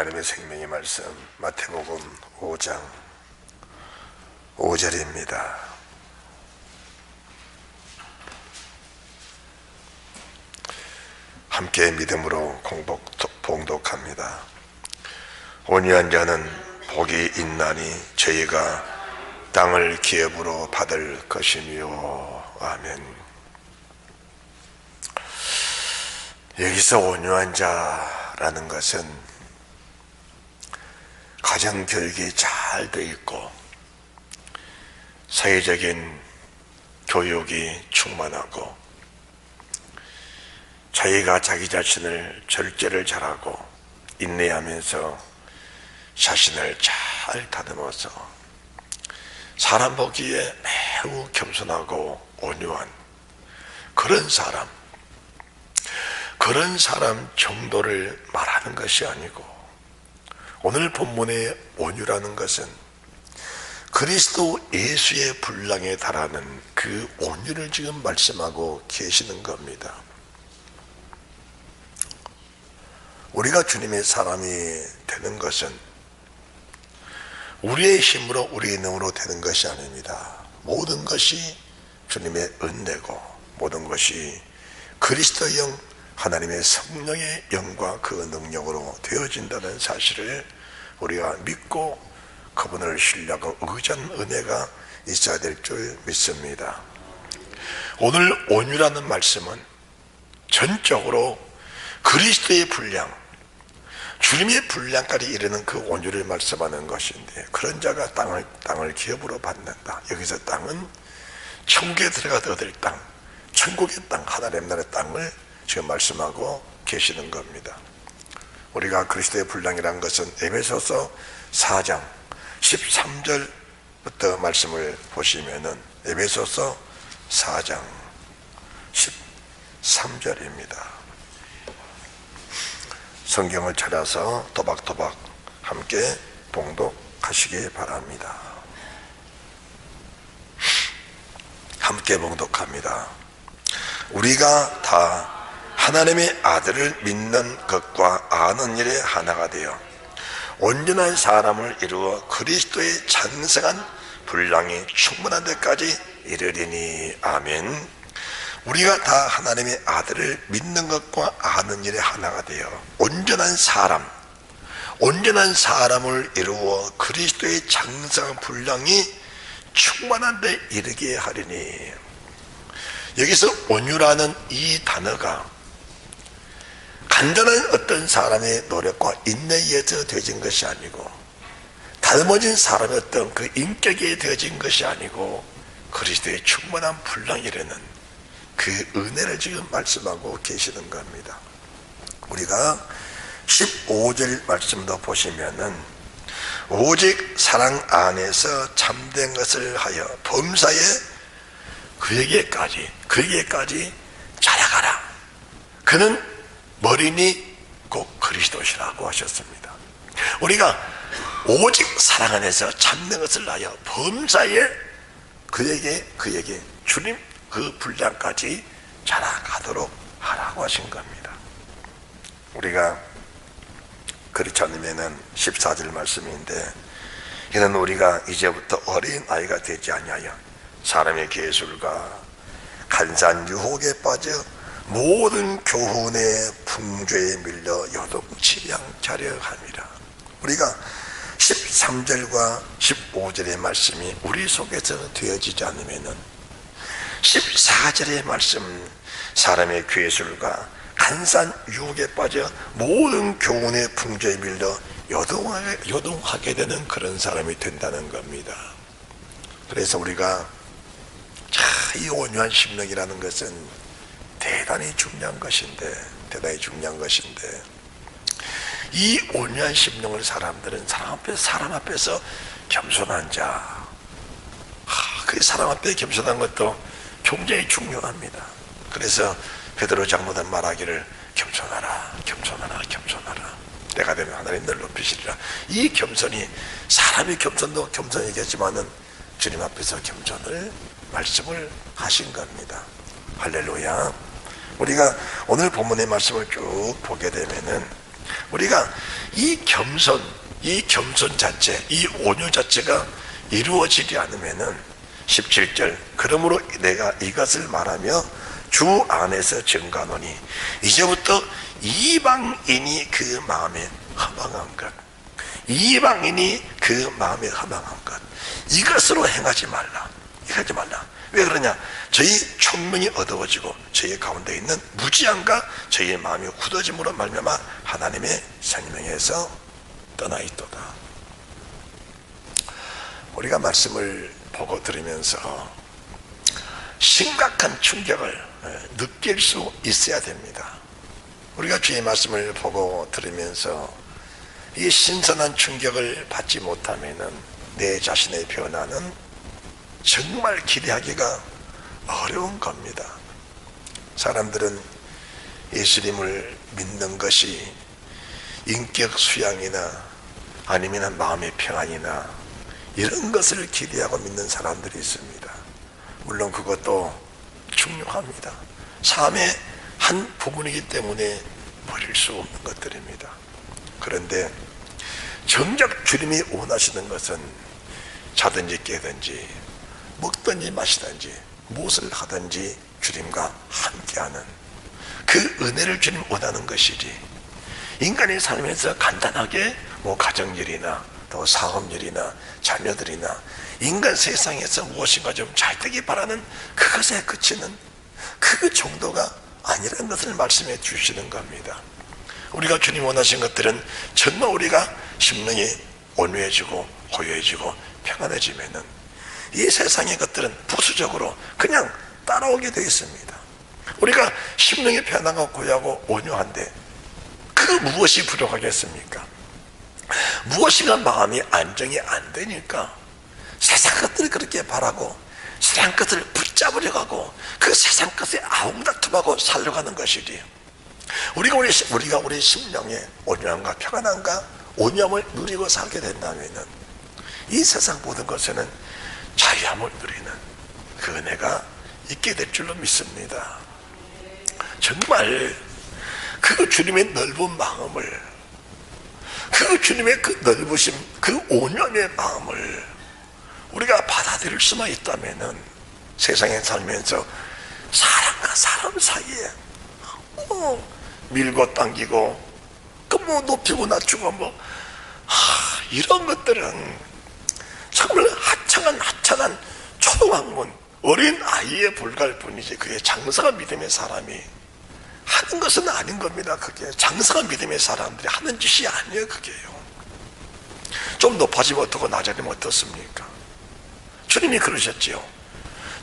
하나님의 생명의 말씀 마태복음 5장 5절입니다. 함께 믿음으로 봉독합니다. 온유한 자는 복이 있나니 저희가 땅을 기업으로 받을 것이며. 아멘. 여기서 온유한 자라는 것은 가정교육이 잘 돼 있고 사회적인 교육이 충만하고 자기가 자기 자신을 절제를 잘하고 인내하면서 자신을 잘 다듬어서 사람 보기에 매우 겸손하고 온유한 그런 사람 정도를 말하는 것이 아니고, 오늘 본문의 온유라는 것은 그리스도 예수의 분량에 달하는 그 온유를 지금 말씀하고 계시는 겁니다. 우리가 주님의 사람이 되는 것은 우리의 힘으로 우리의 능으로 되는 것이 아닙니다. 모든 것이 주님의 은혜고 모든 것이 그리스도의 영, 하나님의 성령의 영과 그 능력으로 되어진다는 사실을 우리가 믿고 그분을 신뢰하고 의지하는 은혜가 있어야 될 줄 믿습니다. 오늘 온유라는 말씀은 전적으로 그리스도의 분량, 주님의 분량까지 이르는 그 온유를 말씀하는 것인데, 그런 자가 땅을 기업으로 받는다. 여기서 땅은 천국에 들어가서 얻을 땅, 천국의 땅, 하나님 나라의 땅을 지금 말씀하고 계시는 겁니다. 우리가 그리스도의 분량이라는 것은 에베소서 4장 13절부터 말씀을 보시면은 에베소서 4장 13절입니다. 성경을 찾아서 도박도박 함께 봉독하시기 바랍니다. 함께 봉독합니다. 우리가 다 하나님의 아들을 믿는 것과 아는 일에 하나가 되어 온전한 사람을 이루어 그리스도의 장성한 분량이 충분한 데까지 이르리니. 아멘. 우리가 다 하나님의 아들을 믿는 것과 아는 일에 하나가 되어 온전한 사람을 이루어 그리스도의 장성한 분량이 충만한 데 이르게 하리니. 여기서 온유라는 이 단어가 간단한 어떤 사람의 노력과 인내에 의해서 되어진 것이 아니고, 다듬어진 사람의 어떤 그 인격에 되어진 것이 아니고, 그리스도의 충만한 분량이라는 그 은혜를 지금 말씀하고 계시는 겁니다. 우리가 15절 말씀도 보시면은 오직 사랑 안에서 참된 것을 하여 범사에 그에게까지 자라가라. 그는 머리니 곧 그리스도시라고 하셨습니다. 우리가 오직 사랑 안에서 참된 것을 하여 범사에 그에게 주님 그 분량까지 자라가도록 하라고 하신 겁니다. 우리가 그렇지 않으면은 14절 말씀인데, 이는 우리가 이제부터 어린 아이가 되지 아니하여 사람의 계술과 간사한 유혹에 빠져 모든 교훈의 풍조에 밀려 요동치 않게 함이라. 우리가 13절과 15절의 말씀이 우리 속에서 되어지지 않으면은 14절의 말씀, 사람의 괴술과 간사한 유혹에 빠져 모든 교훈의 풍조에 밀려 요동하게 되는 그런 사람이 된다는 겁니다. 그래서 우리가 이 온유한 심령이라는 것은 대단히 중요한 것인데, 이 온유한 심령을 사람들은 사람 앞에서 겸손한 자, 그 사람 앞에 겸손한 것도 굉장히 중요합니다. 그래서 베드로 장로는 말하기를 겸손하라. 내가 되면 하나님 늘 높이시리라. 이 겸손이, 사람의 겸손도 겸손이겠지만은 주님 앞에서 겸손을 말씀을 하신 겁니다. 할렐루야. 우리가 오늘 본문의 말씀을 쭉 보게 되면은 우리가 이 겸손 자체, 이 온유 자체가 이루어지지 않으면은 17절, 그러므로 내가 이것을 말하며 주 안에서 증거하노니 이제부터 이방인이 그 마음에 허망한 것, 이방인이 그 마음에 허망한 것, 이것으로 행하지 말라. 왜 그러냐? 저희 총명이 어두워지고 저희 가운데 있는 무지함과 저희의 마음이 굳어짐으로 말미암아 하나님의 생명에서 떠나 있도다. 우리가 말씀을 보고 들으면서 심각한 충격을 느낄 수 있어야 됩니다. 우리가 주의 말씀을 보고 들으면서 이 신선한 충격을 받지 못하면은 내 자신의 변화는 정말 기대하기가 어려운 겁니다. 사람들은 예수님을 믿는 것이 인격 수양이나 아니면 마음의 평안이나 이런 것을 기대하고 믿는 사람들이 있습니다. 물론 그것도 중요합니다. 삶의 한 부분이기 때문에 버릴 수 없는 것들입니다. 그런데 정작 주님이 원하시는 것은 자든지 깨든지 먹든지 마시든지 무엇을 하든지 주님과 함께하는 그 은혜를 주님 원하는 것이지, 인간의 삶에서 간단하게 가정일이나 또 사업일이나 자녀들이나 인간 세상에서 무엇인가 좀 잘 되기 바라는 그것에 그치는 그 정도가 아니라는 것을 말씀해 주시는 겁니다. 우리가 주님 원하신 것들은 정말 우리가 심령이 온유해지고 고요해지고 평안해지면은 이 세상의 것들은 부수적으로 그냥 따라오게 되어 있습니다. 우리가 심령이 편안하고 고요하고 온유한데 그 무엇이 부족하겠습니까? 무엇인가 마음이 안정이 안 되니까 세상 것들을 그렇게 바라고 세상 것을 붙잡으려 가고 그 세상 것에 아웅다툼하고 살려가는 것이지, 우리가 우리 심령의 온유함과 평안함과 온유함을 누리고 살게 된다면은 이 세상 모든 것에는 자유함을 누리는 그 은혜가 있게 될 줄로 믿습니다. 정말 그 주님의 넓은 마음을, 그 주님의 그 넓으심, 그 온유함의 마음을 우리가 받아들일 수만 있다면은 세상에 살면서 사람과 사람 사이에 밀고 당기고 높이고 낮추고 이런 것들은 정말 하찮은 초등학문 어린 아이에 불과할 뿐이지, 그게 장성한 믿음의 사람이 하는 것은 아닌 겁니다. 그게 장성한 믿음의 사람들이 하는 짓이 아니에요. 그게요. 좀 높아지면 어떻고 낮아지면 어떻습니까? 주님이 그러셨지요.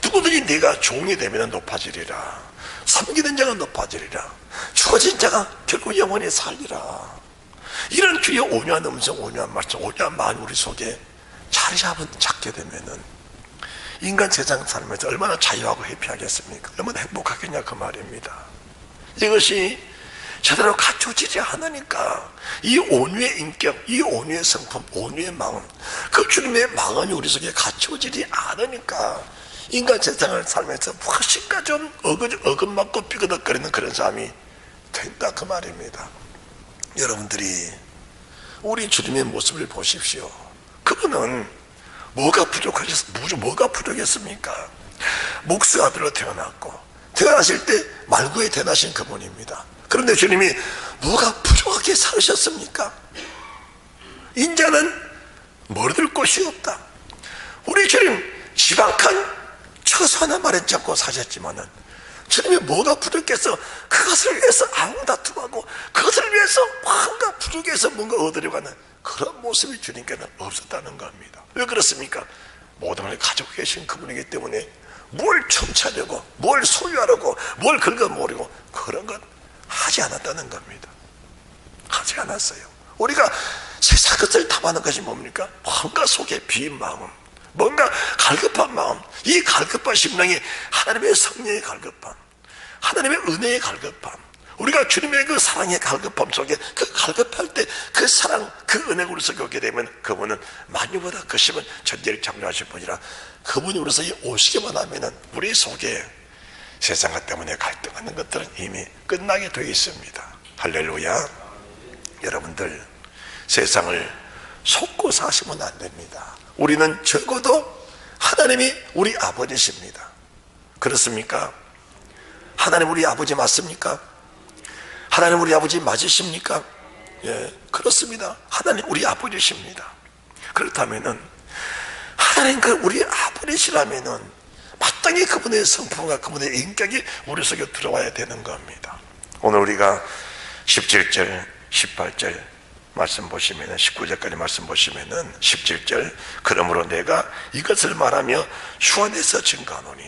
누구든지 네가 종이 되면 높아지리라, 섬기는 자가 높아지리라, 죽어진 자가 결국 영원히 살리라. 이런 주의 온유한 음성, 온유한 말씀, 온유한 마음이 우리 속에 자리 잡게 되면은 인간 세상 살면서 얼마나 자유하고 해피하겠습니까? 얼마나 행복하겠냐 그 말입니다. 이것이 제대로 갖춰지지 않으니까 이 온유의 인격, 이 온유의 성품, 온유의 마음, 그 주님의 마음이 우리 속에 갖춰지지 않으니까 인간 세상을 살면서 무엇인가 좀 어긋맞고 삐그덕거리는 그런 삶이 된다 그 말입니다. 여러분들이 우리 주님의 모습을 보십시오. 그분은 뭐가 부족했습니까? 목수 아들로 태어났고 태어나실 때 말구에 태어나신 그분입니다. 그런데 주님이 뭐가 부족하게 살으셨습니까? 인자는 머리둘 곳이 없다. 우리 주님 지박한 처소 하나 마련치 않고 사셨지만은 주님이 뭐가 부족해서 그것을 위해서 아웅다툼하고 그것을 위해서 뭔가 부족해서 뭔가 얻으려고 하는 그런 모습이 주님께는 없었다는 겁니다. 왜 그렇습니까? 모든 걸 가지고 계신 그분이기 때문에 뭘 첨차려고 뭘 소유하려고 뭘 긁어모으려고 그런 것 하지 않았다는 겁니다. 하지 않았어요. 우리가 세상 것을 탐하는 것이 뭡니까? 뭔가 속에 비인 마음, 뭔가 갈급한 마음, 이 갈급한 심령이 하나님의 성령의 갈급함, 하나님의 은혜의 갈급함, 우리가 주님의 그 사랑의 갈급함 속에 그 갈급할 때 그 사랑, 그 은혜가 우리 속에 오게 되면 그분은 만유보다 크심은 전제를 창조하실 분이라 그분이 우리 속에 오시기만 하면은 우리 속에 세상과 때문에 갈등하는 것들은 이미 끝나게 되어 있습니다. 할렐루야. 여러분들, 세상을 속고 사시면 안 됩니다. 우리는 적어도 하나님이 우리 아버지십니다. 그렇습니까? 하나님 우리 아버지 맞습니까? 하나님 우리 아버지 맞으십니까? 예, 그렇습니다. 하나님 우리 아버지십니다. 그렇다면은 하나님 우리 아버지시라면은 마땅히 그분의 성품과 그분의 인격이 우리 속에 들어와야 되는 겁니다. 오늘 우리가 17절, 18절 말씀 보시면은 19절까지 말씀 보시면은 17절, 그러므로 내가 이것을 말하며 주 안에서 증거하노니,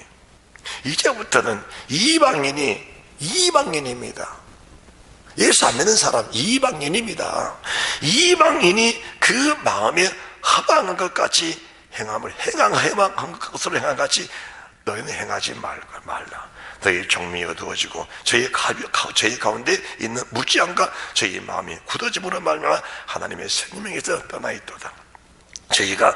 이제부터는 이방인입니다. 예수 안 믿는 사람 이방인입니다. 이방인이 그 마음에 허망한 것 같이 행한 것으로 행한 같이 너희는 행하지 말라. 너희 정밀이 어두워지고 저희 가운데 있는 무지함과 저희 마음이 굳어짐으로 말미암아 하나님의 생명에서 떠나 있도다. 저희가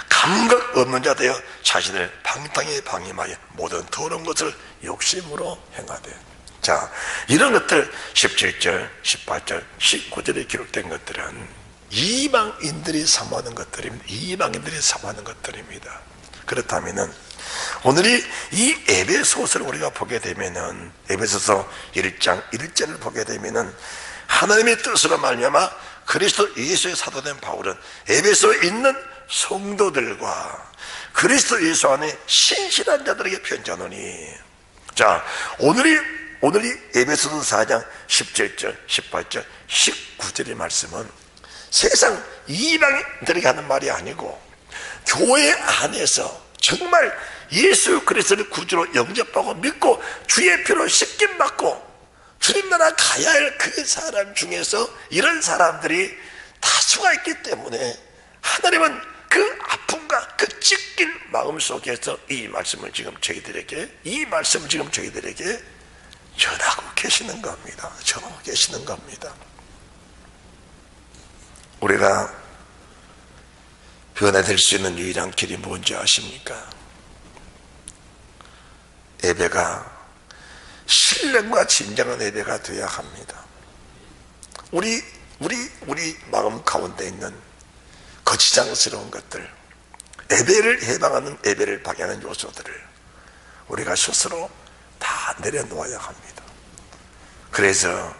감각 없는 자 되어 자신을 방탕에 방임하여 모든 더러운 것을 욕심으로 행하되. 자, 이런 것들 17절, 18절, 19절에 기록된 것들은 이방인들이 사모하는 것들입니다. 이방인들이 사모하는 것들입니다. 그렇다면은 오늘이 이 에베소서를 우리가 보게 되면은, 에베소서 1장 1절을 보게 되면은 하나님의 뜻으로 말미암아 그리스도 예수의 사도된 바울은 에베소에 있는 성도들과 그리스도 예수 안에 신실한 자들에게 편지하노니. 자, 오늘이 에베소서 4장 17절, 18절, 19절의 말씀은 세상 이방인들에게 하는 말이 아니고 교회 안에서 정말 예수 그리스도를 구주로 영접하고 믿고 주의 피로 씻김받고 주님 나라 가야 할 그 사람 중에서 이런 사람들이 다수가 있기 때문에 하나님은 그 아픔과 그 찢긴 마음 속에서 이 말씀을 지금 저희들에게 전하고 계시는 겁니다. 전하고 계시는 겁니다. 우리가 변화될 수 있는 유일한 길이 뭔지 아십니까? 예배가 신령과 진정한 예배가 되어야 합니다. 우리 마음 가운데 있는 거치장스러운 것들, 예배를 해방하는, 예배를 방해하는 요소들을 우리가 스스로 다 내려놓아야 합니다. 그래서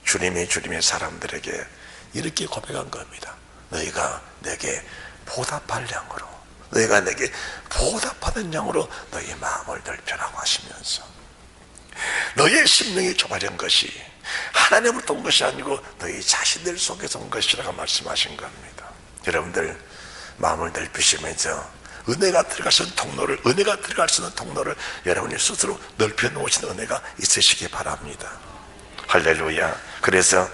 주님의 사람들에게 이렇게 고백한 겁니다. 너희가 내게 보답할 양으로, 너희가 내게 보답하는 양으로 너희 마음을 넓혀라고 하시면서, 너희의 심령이 좁아진 것이 하나님으로부터 온 것이 아니고 너희 자신들 속에서 온 것이라고 말씀하신 겁니다. 여러분들 마음을 넓히시면서 은혜가 들어갈 수 있는 통로를 여러분이 스스로 넓혀 놓으시는 은혜가 있으시기 바랍니다. 할렐루야. 그래서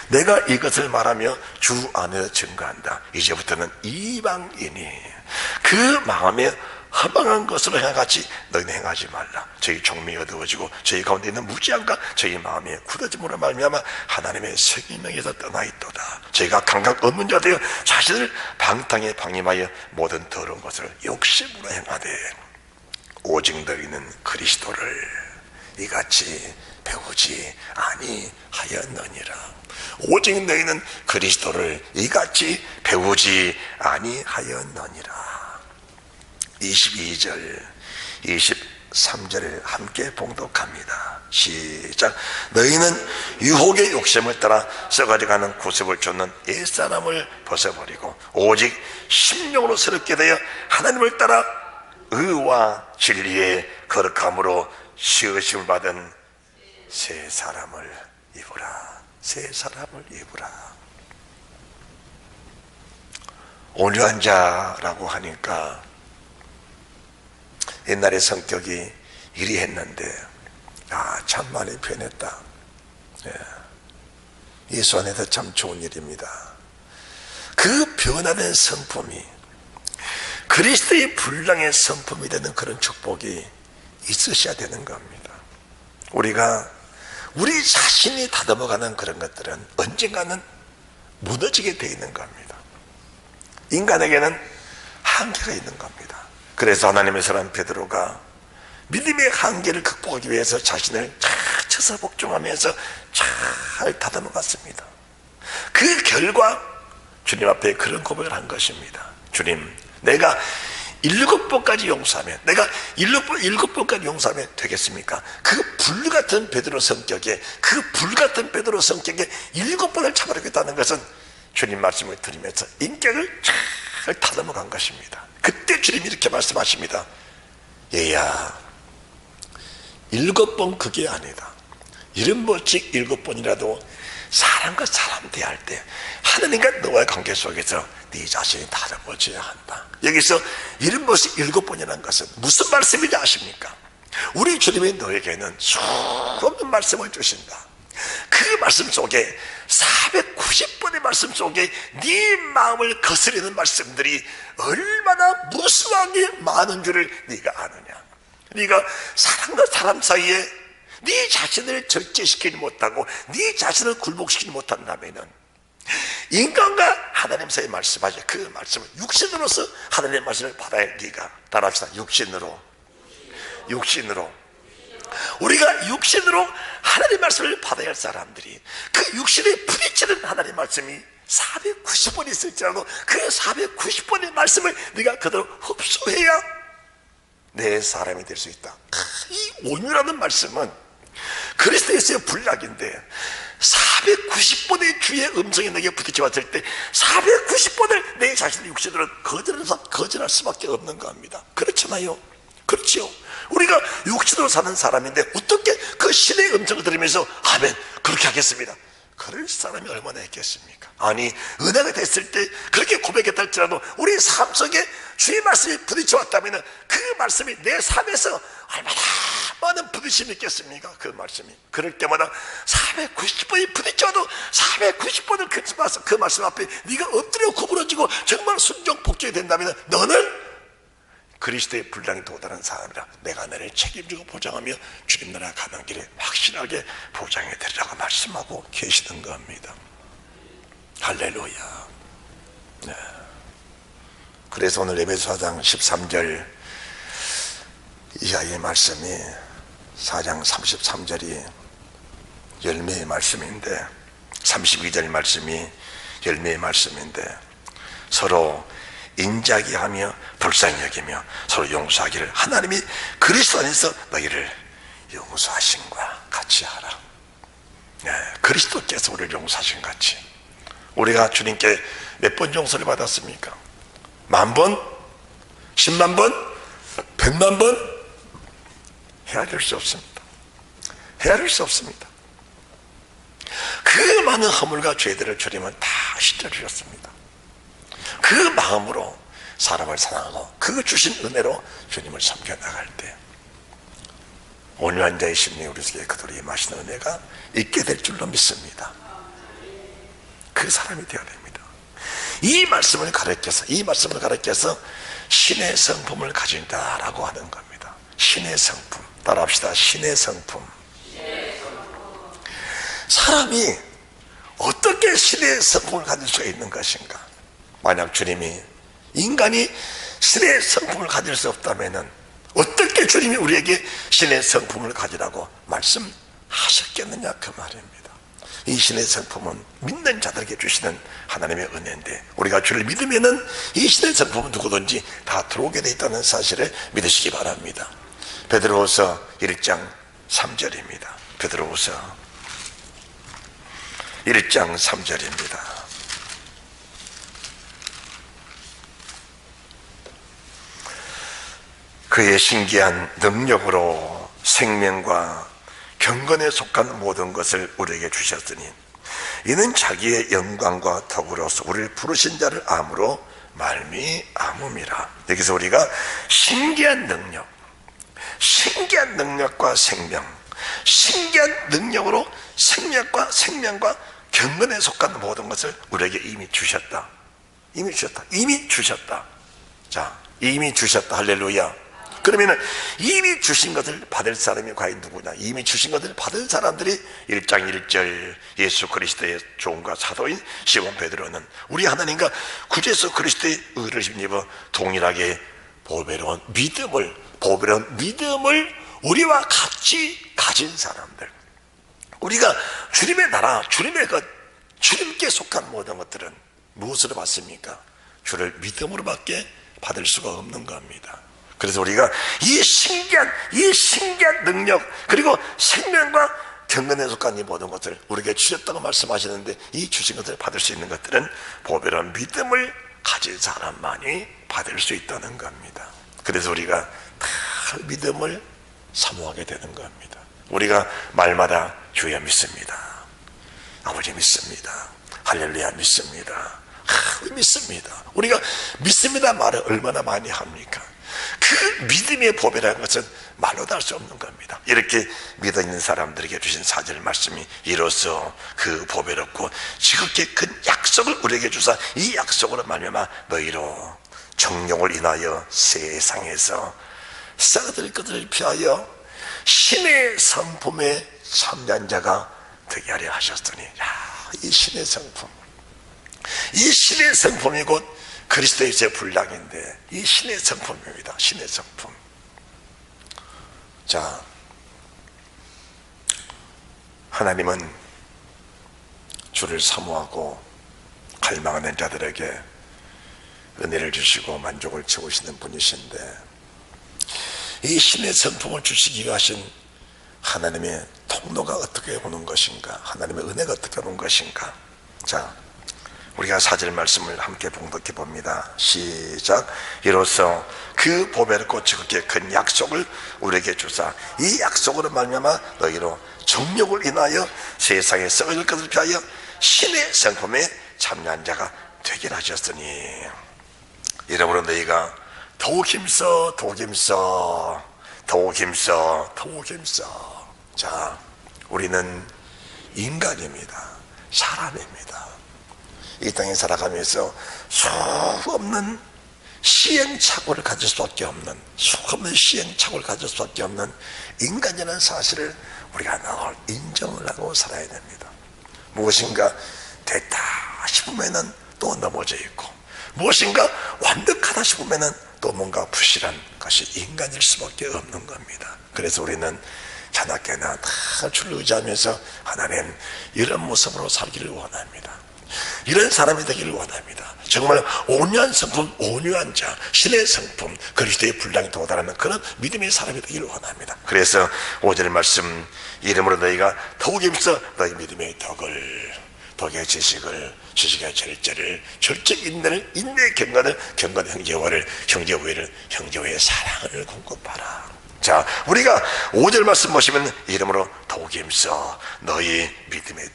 내가 이것을 말하며 주 안에서 증거한다. 이제부터는 이방인이 그 마음에 허망한 것으로 행하같이 너희는 행하지 말라. 저희 정밀이 어두워지고 저희 가운데 있는 무지함과 저희 마음에 굳어짐으로 말미암아 하나님의 생명에서 떠나 있도다. 저희가 감각 없는 자 되어 자신을 방탕에 방임하여 모든 더러운 것을 욕심으로 행하되 오직 너희는 그리스도를 이같이 배우지 아니하였느니라. 오직 너희는 그리스도를 이같이 배우지 아니하였느니라. 22절, 23절을 함께 봉독합니다. 시작. 너희는 유혹의 욕심을 따라 썩어져가는 구습을 쫓는 옛사람을 벗어버리고 오직 심령으로 새롭게 되어 하나님을 따라 의와 진리의 거룩함으로 씌우심을 받은 새 사람을 입으라. 새 사람을 입으라. 온유한 자라고 하니까 옛날에 성격이 이리 했는데 참 많이 변했다. 예수 안에서 참 좋은 일입니다. 그 변화된 성품이 그리스도의 분량의 성품이 되는 그런 축복이 있으셔야 되는 겁니다. 우리가 우리 자신이 다듬어가는 그런 것들은 언젠가는 무너지게 되어 있는 겁니다. 인간에게는 한계가 있는 겁니다. 그래서 하나님의 사람 베드로가 믿음의 한계를 극복하기 위해서 자신을 잘 쳐서 복종하면서 잘 다듬어 갔습니다. 그 결과 주님 앞에 그런 고백을 한 것입니다. 주님, 내가 7번까지 용서하면, 내가 7번까지 용서하면 되겠습니까? 그 불같은 베드로 성격에, 그 불같은 베드로 성격에 7번을 참아주겠다는 것은 주님 말씀을 들으면서 인격을 잘 다듬어 간 것입니다. 그때 주님이 이렇게 말씀하십니다. 얘야, 7번 그게 아니다. 70번씩 7번이라도 사람과 사람 대할 때 하느님과 너와의 관계 속에서 네 자신이 다듬어져야 한다. 여기서 70번씩 7번이라는 것은 무슨 말씀인지 아십니까? 우리 주님이 너에게는 수없는 말씀을 주신다. 그 말씀 속에 490번의 말씀 속에 네 마음을 거스르는 말씀들이 얼마나 무수하게 많은 줄을 네가 아느냐. 네가 사람과 사람 사이에 네 자신을 절제시키지 못하고 네 자신을 굴복시키지 못한다면은 인간과 하나님 사이에 말씀하죠. 그 말씀을 육신으로서 하나님의 말씀을 받아야 할 네가, 따라합시다. 육신으로 우리가 육신으로 하나님의 말씀을 받아야 할 사람들이 그 육신에 부딪히는 하나님의 말씀이 490번이 있을지라도 그 490번의 말씀을 네가 그대로 흡수해야 내 사람이 될 수 있다. 이 온유라는 말씀은 그리스도에서의 분량인데 490번의 주의 음성이 내게 부딪혀 왔을 때 490번을 내 자신의 육신으로 거절할 수밖에 없는 겁니다. 그렇잖아요. 그렇지요. 우리가 육신으로 사는 사람인데 어떻게 그 신의 음성을 들으면서 아멘 그렇게 하겠습니다. 그럴 사람이 얼마나 있겠습니까? 아니, 은혜가 됐을 때 그렇게 고백했다 할지라도 우리 삶 속에 주의 말씀이 부딪혀 왔다면 그 말씀이 내 삶에서 얼마나 많은 부딪힘이 있겠습니까? 그 말씀이. 그럴 때마다 490번이 부딪혀도 490번을 그 말씀 앞에 네가 엎드려 구부러지고 정말 순종 복종이 된다면 너는 그리스도의 분량에 도달한 사람이라 내가 너를 책임지고 보장하며 주님 나라 가는 길에 확실하게 보장해 드리라고 말씀하고 계시는 겁니다. 할렐루야. 네. 그래서 오늘 에베소 4장 13절 이하의 말씀이 4장 33절이 열매의 말씀인데 32절 말씀이 열매의 말씀인데 서로 인자하게 하며 불쌍히 여기며 서로 용서하기를 하나님이 그리스도 안에서 너희를 용서하신과 같이 하라. 네, 그리스도께서 우리를 용서하신 같이. 우리가 주님께 몇 번 용서를 받았습니까? 10,000번? 100,000번? 100,000번? 헤아릴 수 없습니다. 헤아릴 수 없습니다. 그 많은 허물과 죄들을 주님은 다 씻어주셨습니다. 그 마음으로 사람을 사랑하고 그 주신 은혜로 주님을 섬겨나갈 때 온유한 자의 심리 우리 속에 그대로 임하시는 은혜가 있게 될 줄로 믿습니다. 그 사람이 되어야 됩니다. 이 말씀을 가르쳐서 신의 성품을 가진다라고 하는 겁니다. 신의 성품. 따라합시다. 신의 성품. 사람이 어떻게 신의 성품을 가질 수가 있는 것인가? 만약 주님이 인간이 신의 성품을 가질 수 없다면 어떻게 주님이 우리에게 신의 성품을 가지라고 말씀하셨겠느냐 그 말입니다. 이 신의 성품은 믿는 자들에게 주시는 하나님의 은혜인데 우리가 주를 믿으면 이 신의 성품은 누구든지 다 들어오게 돼 있다는 사실을 믿으시기 바랍니다. 베드로후서 1장 3절입니다. 베드로후서 1장 3절입니다. 그의 신기한 능력으로 생명과 경건에 속한 모든 것을 우리에게 주셨으니 이는 자기의 영광과 덕으로서 우리를 부르신 자를 암으로 말미암음이라. 여기서 우리가 신기한 능력과 생명, 신기한 능력으로 생명과 경건에 속한 모든 것을 우리에게 이미 주셨다. 자, 이미 주셨다. 할렐루야. 그러면 이미 주신 것을 받을 사람이 과연 누구냐? 이미 주신 것을 받은 사람들이 1장 1절 예수 그리스도의 종과 사도인 시몬 베드로는 우리 하나님과 구주 예수 그리스도의 의를 힘입어 동일하게 보배로운 믿음을 우리와 같이 가진 사람들. 우리가 주님의 나라, 주님의 것, 주님께 속한 모든 것들은 무엇으로 받습니까? 주를 믿음으로밖에 받을 수가 없는 겁니다. 그래서 우리가 이 신기한 능력, 그리고 생명과 경건에 속한 이 모든 것을 우리에게 주셨다고 말씀하시는데, 이 주신 것을 받을 수 있는 것들은 보배로운 믿음을 가진 사람만이 받을 수 있다는 겁니다. 그래서 우리가 다 믿음을 사모하게 되는 겁니다. 우리가 말마다 주여 믿습니다, 아버지 믿습니다, 할렐루야 믿습니다, 믿습니다. 우리가 믿습니다 말을 얼마나 많이 합니까? 그 믿음의 보배라는 것은 말로 다 할 수 없는 겁니다. 이렇게 믿어 있는 사람들에게 주신 4절 말씀이 이로써 그 보배롭고 지극히 큰 약속을 우리에게 주사 이 약속으로 말미암아 너희로 정욕을 인하여 세상에서 썩어들 것을 피하여 신의 성품에 참된 자가 되게 하려 하셨으니, 이 신의 성품, 이 신의 성품이 곧 그리스도의 제 분량인데, 이 신의 성품입니다. 신의 성품. 자, 하나님은 주를 사모하고 갈망하는 자들에게 은혜를 주시고 만족을 채우시는 분이신데, 이 신의 성품을 주시기 위해 하신 하나님의 통로가 어떻게 오는 것인가, 하나님의 은혜가 어떻게 오는 것인가. 자, 우리가 4절 말씀을 함께 봉독해 봅니다. 시작. 이로써 그 보배롭고 지극히 큰 약속을 우리에게 주사 이 약속으로 말미암아 너희로 정욕을 인하여 세상에 썩을 것을 피하여 신의 성품에 참여한 자가 되게 하셨으니, 이러므로 너희가 더욱 힘써 자, 우리는 인간입니다. 사람입니다. 이 땅에 살아가면서 수없는 시행착오를 가질 수밖에 없는, 인간이라는 사실을 우리가 늘 인정을 하고 살아야 됩니다. 무엇인가 됐다 싶으면은 또 넘어져 있고, 무엇인가 완벽하다 싶으면은 또 뭔가 부실한 것이 인간일 수밖에 없는 겁니다. 그래서 우리는 자나깨나 다 주를 의지하면서 하나님, 이런 모습으로 살기를 원합니다. 이런 사람이 되기를 원합니다. 정말 온유한 성품, 온유한 자, 신의 성품, 그리스도의 분량이 도달하는 그런 믿음의 사람이 되기를 원합니다. 그래서 5절 말씀, 이름으로 너희가 더욱 힘써 너희 믿음의 덕의 지식을, 지식의 절제를, 절제 인내를, 인내의 경건을, 경건의 형제화를, 형제우애를, 형제우애의 사랑을 공급하라. 자, 우리가 5절 말씀 보시면 이름으로 더욱 힘써 너희 믿음의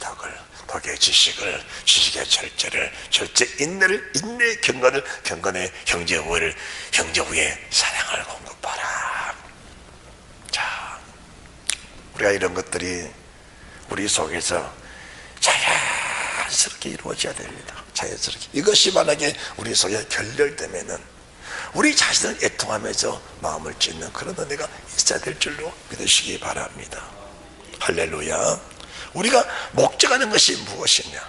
덕의 지식을, 지식의 절제를, 절제 인내를, 인내의 경건을, 경건의 형제우애를, 형제우애의 사랑을 공급하라. 자, 우리가 이런 것들이 우리 속에서 자연스럽게 이루어져야 됩니다. 자연스럽게. 이것이 만약에 우리 속에 결렬되면은 우리 자신을 애통하면서 마음을 찢는 그런 은혜가 있어야 될 줄로 믿으시기 바랍니다. 할렐루야. 우리가 목적하는 것이 무엇이냐?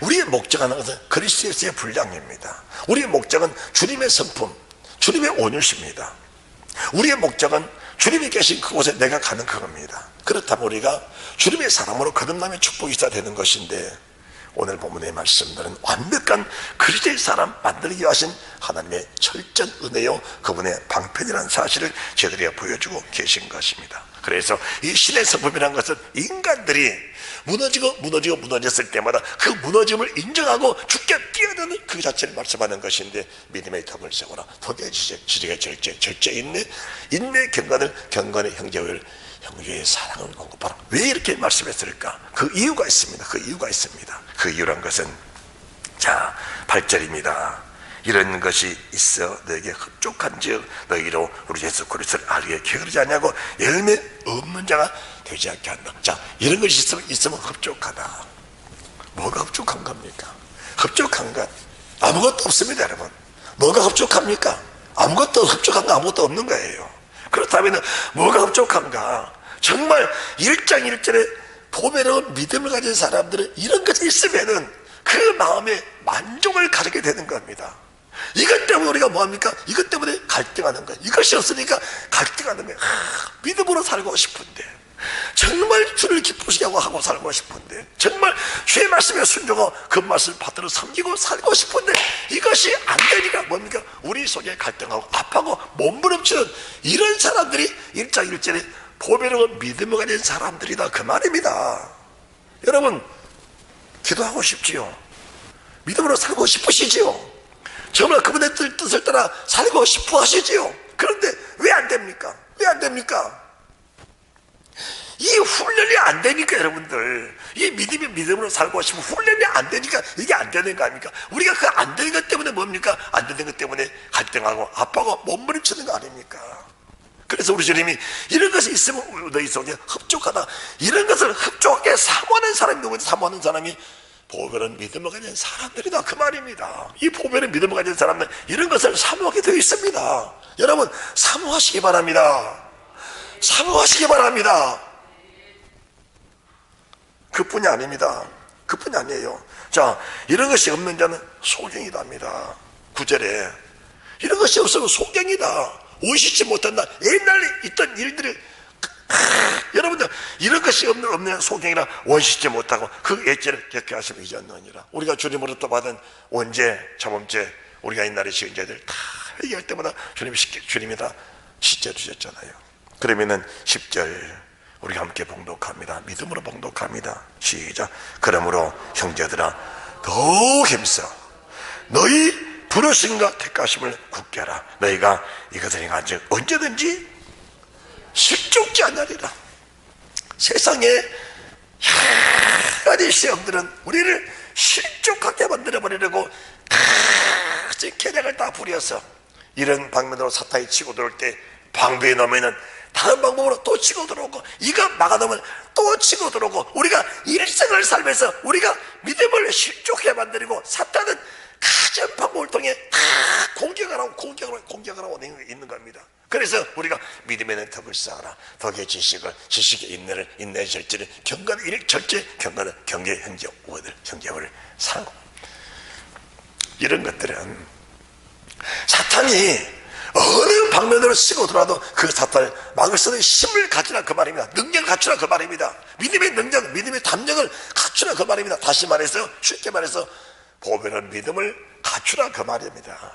우리의 목적하는 것은 그리스도의 분량입니다. 우리의 목적은 주님의 성품, 주님의 온유십니다. 우리의 목적은 주님이 계신 그곳에 내가 가는 그겁니다. 그렇다면 우리가 주님의 사람으로 거듭남의 축복이 있어야 되는 것인데, 오늘 본문의 말씀들은 완벽한 그리스도의 사람 만들기 위하신 하나님의 철저한 은혜요, 그분의 방편이라는 사실을 저희들에게 보여주고 계신 것입니다. 그래서 이 신의 성품이라는 것은 인간들이 무너졌을 때마다 그 무너짐을 인정하고 죽게 뛰어드는 그 자체를 말씀하는 것인데, 믿음의 덕을 세우라, 덕의 지식, 지식의 절제 인내, 인내의 경건의 형제의 사랑을 공급하라. 왜 이렇게 말씀했을까? 그 이유가 있습니다. 그 이유란 것은, 자, 8절입니다. 이런 것이 있어 너에게 흡족한즉 너희로 우리 예수 그리스도를 알게 게으르지 않냐고 열매 없는 자가 되지 않게 한다. 자, 이런 것이 있으면 흡족하다. 뭐가 흡족한 겁니까? 흡족한 것 아무것도 없습니다, 여러분. 뭐가 흡족합니까? 아무것도 흡족한 거 아무것도 없는 거예요. 그렇다면 뭐가 흡족한가? 정말 일장일절에 보배로운 믿음을 가진 사람들은 이런 것이 있으면은 그 마음에 만족을 가지게 되는 겁니다. 이것 때문에 우리가 뭐합니까? 이것 때문에 갈등하는 거예요. 이것이 없으니까 갈등하는 거예요. 믿음으로 살고 싶은데, 정말 주를 기쁘시게 하고 살고 싶은데, 정말 주의 말씀에 순종하고 그 말씀을 받들어 섬기고 살고 싶은데 이것이 안 되니까 뭡니까? 우리 속에 갈등하고 아파하고 몸부림치는 이런 사람들이 1장 1절에 보배로 믿음을 가진 사람들이다, 그 말입니다. 여러분, 기도하고 싶지요? 믿음으로 살고 싶으시지요? 정말 그분의 뜻을 따라 살고 싶어 하시지요? 그런데 왜 안 됩니까? 왜 안 됩니까? 이 훈련이 안 되니까, 여러분들, 이 믿음으로 살고 싶으면 훈련이 안 되니까 이게 안 되는 거 아닙니까? 우리가 그 안 되는 것 때문에 뭡니까? 안 되는 것 때문에 갈등하고 아파하고 몸부림치는 거 아닙니까? 그래서 우리 주님이 이런 것이 있으면 너희 속에 흡족하다, 이런 것을 흡족하게 사모하는 사람이 누구냐? 사모하는 사람이 보배로운 믿음을 가진 사람들이다, 그 말입니다. 이 보배로운 믿음을 가진 사람은 이런 것을 사모하게 되어 있습니다. 여러분, 사모하시기 바랍니다. 사모하시기 바랍니다. 그뿐이 아닙니다. 그뿐이 아니에요. 자, 이런 것이 없는 자는 소경이답니다. 9절에 이런 것이 없으면 소경이다, 오시지 못한다. 옛날에 있던 일들을 여러분들, 이런 것이 없는 소경이라 원시지 못하고 그 예죄를 겪게 하시면 잊었느니라. 우리가 주님으로부터 받은 원죄, 자범죄, 우리가 옛날에 지은 죄들 다 회개할 때마다 주님이 다 씻어 주셨잖아요. 그러면은 10절 우리가 함께 봉독합니다. 믿음으로 봉독합니다. 시작. 그러므로 형제들아, 더욱 힘써 너희 부르심과 택하심을 굳게 하라. 너희가 이것을 행한즉 언제든지 실족지 않으리라. 세상에 여러 시험들은 우리를 실족하게 만들어버리려고 계략을 다 부려서 이런 방면으로 사탄이 치고 들어올 때 방비에 넣으면 다른 방법으로 또 치고 들어오고, 이가 막아놓으면 또 치고 들어오고, 우리가 일생을 살면서 우리가 믿음을 실족해 만들고 사탄은 가진 방법을 통해 다 공격하라고 있는 겁니다. 그래서 우리가 믿음에는 덕을 쌓아라. 덕의 지식을, 지식의 인내를, 인내의 절제를, 경건의 일절제, 경건의 경계, 형제, 우애들, 형제를 사고, 이런 것들은 사탄이 어느 방면으로 치고 들어와도 그 사탄을 막을 수 있는 힘을 갖추라, 그 말입니다. 능력을 갖추라, 그 말입니다. 믿음의 능력, 믿음의 담력을 갖추라, 그 말입니다. 다시 말해서, 쉽게 말해서 보배로운 믿음을 갖추라, 그 말입니다.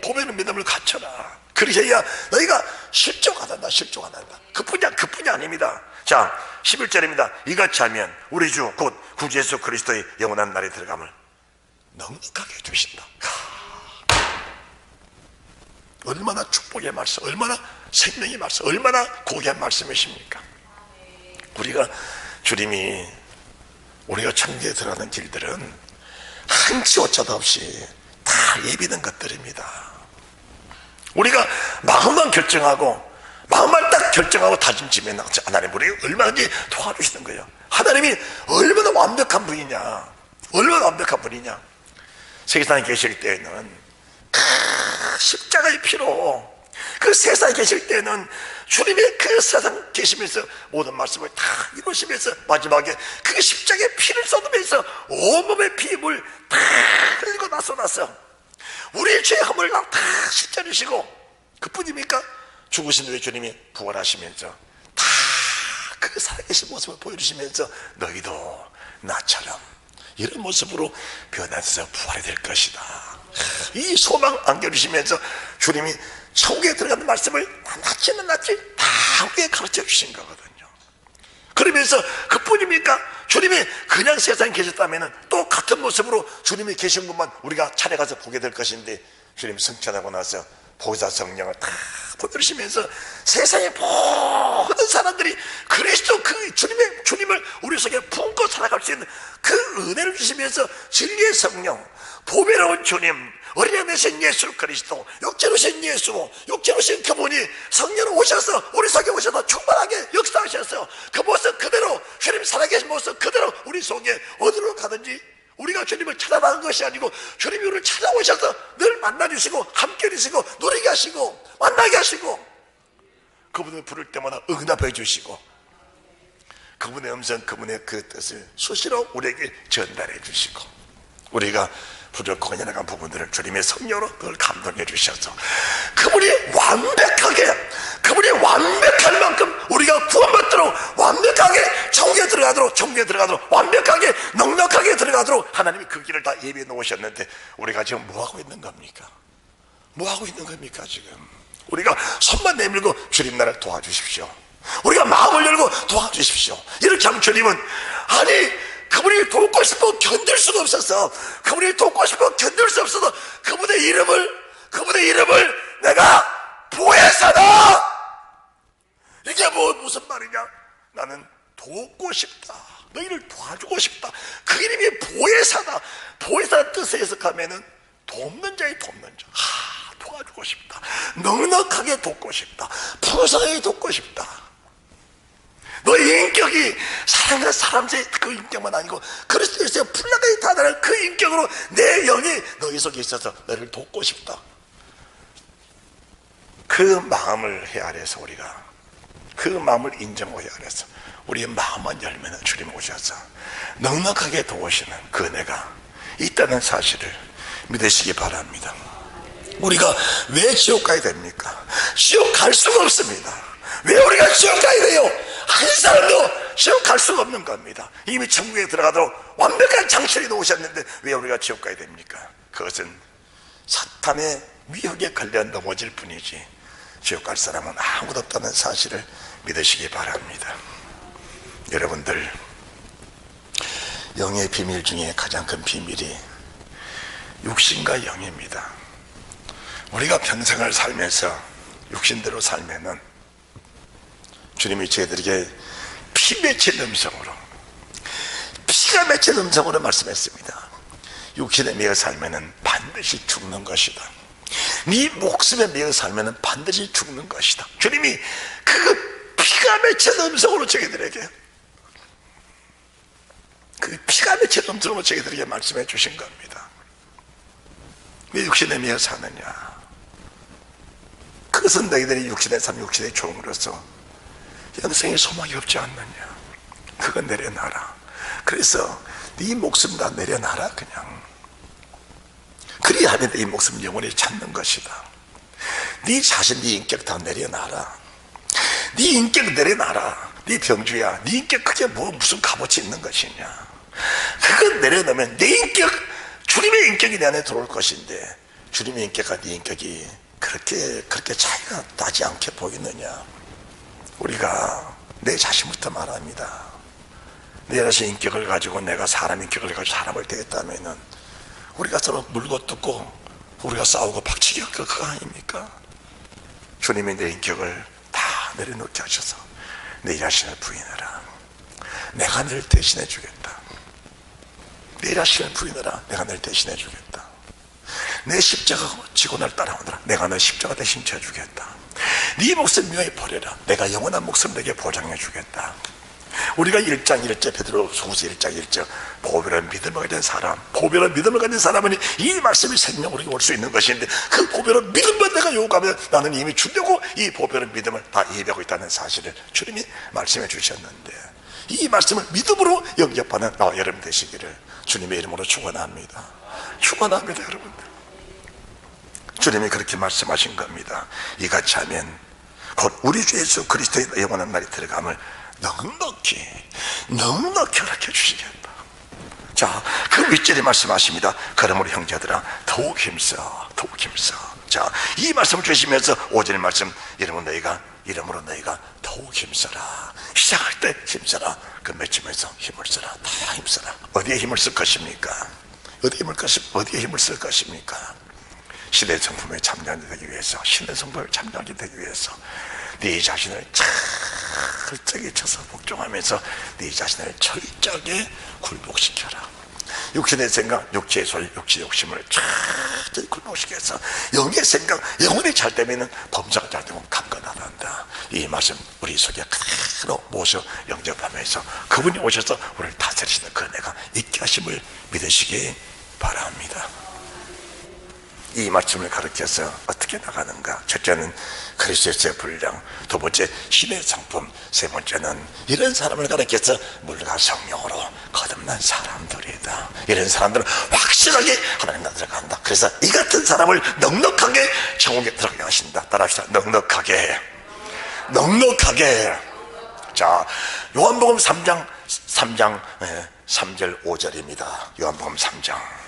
보배로운 믿음을 갖춰라. 그러셔야 너희가 실족하단다, 실족하단다. 그뿐이 아닙니다. 자, 11절입니다. 이같이 하면 우리 주 곧 구주 예수 그리스도의 영원한 날에 들어감을 넉넉하게 해주신다. 얼마나 축복의 말씀, 얼마나 생명의 말씀, 얼마나 고귀한 말씀이십니까? 주님이 우리가 천국에 들어가는 길들은 한치 오차도 없이 다 예비된 것들입니다. 우리가 마음만 딱 결정하고 다짐지면 하나님 우리 얼마든지 도와주시는 거예요. 하나님이 얼마나 완벽한 분이냐, 얼마나 완벽한 분이냐. 세상에 계실 때에는 십자가의 피로, 그 세상에 계실 때는 주님의 그 세상 계시면서 모든 말씀을 다 이루시면서 마지막에 그 십자가의 피를 쏟으면서 온몸의 피임을 다 흘리고 나서 우리의 죄의 허물을 다 씻어주시고, 그뿐입니까? 죽으신 후에 주님이 부활하시면서 다 그 살아계신 모습을 보여주시면서 너희도 나처럼 이런 모습으로 변해서 부활이 될 것이다, 이 소망 안겨주시면서 주님이 천국에 들어가는 말씀을 낱낱이 다 우리에게 가르쳐 주신 거거든요. 그러면서 그뿐입니까? 주님이 그냥 세상에 계셨다면 또 같은 모습으로 주님이 계신 것만 우리가 찾아가서 보게 될 것인데, 주님 승천하고 나서 보좌 성령을 다 보여주시면서 세상의 모든 사람들이 그리스도 그 주님을 우리 속에 품고 살아갈 수 있는 그 은혜를 주시면서 진리의 성령, 보배로운 주님, 어린양 되신 예수 그리스도, 육체로 오신 예수, 육체로 오신 그분이 성령으로 오셔서 우리 속에 오셔서 충만하게 역사하셔서 그 모습 그대로, 주님 살아계신 모습 그대로 우리 속에 어디로 가든지 우리가 주님을 찾아나간 것이 아니고 주님이 우리를 찾아오셔서 늘 만나주시고 함께 해주시고 누리게 하시고 만나게 하시고, 그분을 부를 때마다 응답해 주시고 그분의 음성, 그분의 그 뜻을 수시로 우리에게 전달해 주시고, 우리가 부족하고 연약한 부분들을 주님의 성령으로 그걸 감동해 주셔서 그분이 완벽한 만큼 우리가 구원받도록 완벽하게 정죄에 들어가도록 완벽하게 넉넉하게 들어가도록 하나님이 그 길을 다 예비해 놓으셨는데 우리가 지금 뭐하고 있는 겁니까? 뭐하고 있는 겁니까? 지금 우리가 손만 내밀고 주님 나를 도와주십시오, 우리가 마음을 열고 도와주십시오 이렇게 하면 주님은 그분이 돕고 싶어 견딜 수가 없어서 그분이 돕고 싶어 견딜 수 없어서 그분의 이름을 내가 보혜사다, 이게 무슨 말이냐? 나는 돕고 싶다, 너희를 도와주고 싶다. 그 이름이 보혜사다. 보혜사 뜻을 해석하면은 돕는 자의 돕는 자. 도와주고 싶다, 넉넉하게 돕고 싶다, 푸르상하게 돕고 싶다. 너의 인격이 사랑하는 사람의 그 인격만 아니고 그리스도에서 풀나가게 다다른 그 인격으로 내 영이 너희 속에 있어서 너를 돕고 싶다. 그 마음을 헤아려서 우리가 그 마음을 인정하고 헤아려서 우리의 마음만 열면 주님 오셔서 넉넉하게 도우시는 그 은혜가 있다는 사실을 믿으시기 바랍니다. 우리가 왜 지옥 가야 됩니까? 지옥 갈 수가 없습니다. 왜 우리가 지옥 가야 돼요? 한 사람도 지옥 갈 수가 없는 겁니다. 이미 천국에 들어가도록 완벽한 장치를 놓으셨는데 왜 우리가 지옥 가야 됩니까? 그것은 사탄의 위협에 걸려 넘어질 뿐이지 지옥 갈 사람은 아무도 없다는 사실을 믿으시기 바랍니다. 여러분들, 영의 비밀 중에 가장 큰 비밀이 육신과 영입니다. 우리가 평생을 살면서 육신대로 살면은 주님이 저희들에게 피 맺힌 음성으로, 피가 맺힌 음성으로 말씀했습니다. 육신에 매여 살면은 반드시 죽는 것이다. 네 목숨에 매여 살면은 반드시 죽는 것이다. 주님이 그 피가 맺힌 음성으로 저희들에게, 그 피가 맺힌 음성으로 저희들에게 말씀해 주신 겁니다. 왜 육신에 매여 사느냐? 그것은 너희들이 육신의 삶, 육신의 종으로서 영생의 소망이 없지 않느냐? 그거 내려놔라. 그래서 네 목숨 다 내려놔라. 그냥 그리하면 네 목숨 영원히 찾는 것이다. 네 자신, 네 인격 다 내려놔라. 네 인격 내려놔라. 네 병주야, 네 인격 그게 무슨 값어치 있는 것이냐? 그거 내려놓으면 내 인격, 주님의 인격이 내 안에 들어올 것인데 주님의 인격과 네 인격이 그렇게 차이가 나지 않게 보이느냐? 우리가 내 자신부터 말합니다. 내 자신 인격을 가지고 내가 사람 인격을 가지고 사람을 대했다면은 우리가 서로 물고 뜯고 우리가 싸우고 박치기 할 그거 아닙니까? 주님이 내 인격을 다 내려놓게 하셔서 내 자신을 부인하라. 내가 너를 대신해 주겠다. 내 자신을 부인하라. 내가 너를 대신해 주겠다. 내 십자가 지고 날 따라오너라. 내가 너 십자가 대신 져주겠다. 네 목숨 묘히 버려라. 내가 영원한 목숨 내게 보장해 주겠다. 우리가 1장 1절 베드로후서 1장 1절 보배로운 믿음을 가진 사람, 보배로운 믿음을 가진 사람은 이 말씀이 생명으로 올 수 있는 것인데 그 보배로운 믿음만 내가 요구하면 나는 이미 주려고 이 보배로운 믿음을 다 예비하고 있다는 사실을 주님이 말씀해 주셨는데 이 말씀을 믿음으로 영접하는 나와 여러분 되시기를 주님의 이름으로 축원합니다. 축원합니다. 여러분들, 주님이 그렇게 말씀하신 겁니다. 이같이 하면 곧 우리 주 예수 그리스도의 영원한 날이 들어감을 넉넉히 허락해 주시겠다. 자, 그 윗절에 말씀하십니다. 그러므로 형제들아 더욱 힘써. 자, 이 말씀을 주시면서 5절 말씀, 여러분 너희가 이름으로 너희가 더욱 힘써라. 시작할 때 힘써라. 그 맺히면서 힘을 써라. 다 힘써라. 어디에 힘을 쓸 것입니까? 어디에 힘을 쓸 것입니까? 신의 성품에 참여하기 위해서, 신의 성품에 참여하게 되기 위해서 네 자신을 철저하게 쳐서 복종하면서 네 자신을 철저하게 굴복시켜라. 육신의 생각, 육체의 소리, 육체의 욕심을 철저히 굴복시켜서 영의 생각, 영혼이 잘 되면 범사가 잘 되면 강건하단다. 이 말씀 우리 속에 그대로 모셔 영접하면서 그분이 오셔서 우리를 다스리시는 그 은혜가 있게 하심을 믿으시기 바랍니다. 이 말씀을 가르쳐서 어떻게 나가는가? 첫째는 그리스도의 분량, 두 번째 신의 성품, 세 번째는 이런 사람을 가르쳐서 물과 성령으로 거듭난 사람들이다. 이런 사람들은 확실하게 하나님 나라 들어간다. 그래서 이 같은 사람을 넉넉하게 천국에 들어가게 하신다. 따라합시다. 넉넉하게. 자, 요한복음 3장 3절 5절입니다 요한복음 3장.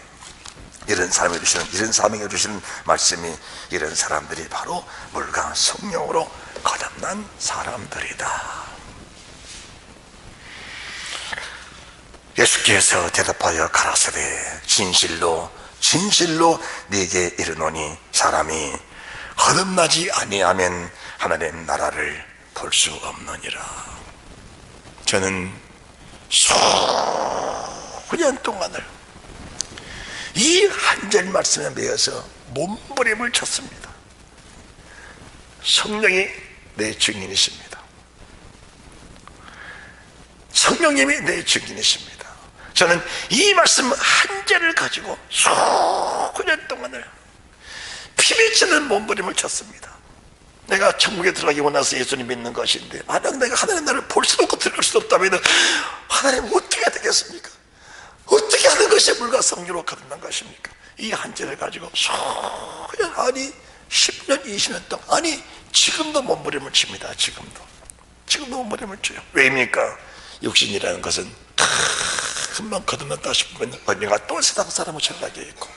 이런 사람에게 주시는 말씀이, 이런 사람들이 바로 물과 성령으로 거듭난 사람들이다. 예수께서 대답하여 가라사대 진실로 네게 이르노니 사람이 거듭나지 아니하면 하나님 나라를 볼 수 없느니라. 저는 수년 동안을 이 한 절 말씀에 매여서 몸부림을 쳤습니다. 성령이 내 증인이십니다. 성령님이 내 증인이십니다. 저는 이 말씀 한 절을 가지고 수년 동안을 피미치는 몸부림을 쳤습니다. 내가 천국에 들어가기 원해서 예수님 믿는 것인데, 만약 내가 하나님 나라를 볼 수도 없고 들어갈 수도 없다면 하나님 어떻게 되겠습니까? 어떻게 하는 것이 물과 성령으로 거듭난 것입니까? 이 한 절을 가지고 수년, 아니 10년 20년 동안, 아니 지금도 몸부림을 칩니다. 지금도 몸부림을 쳐요. 왜입니까? 육신이라는 것은 금방 거듭났다 싶으면 언젠가 또 세상 사람으로 전락해 있고,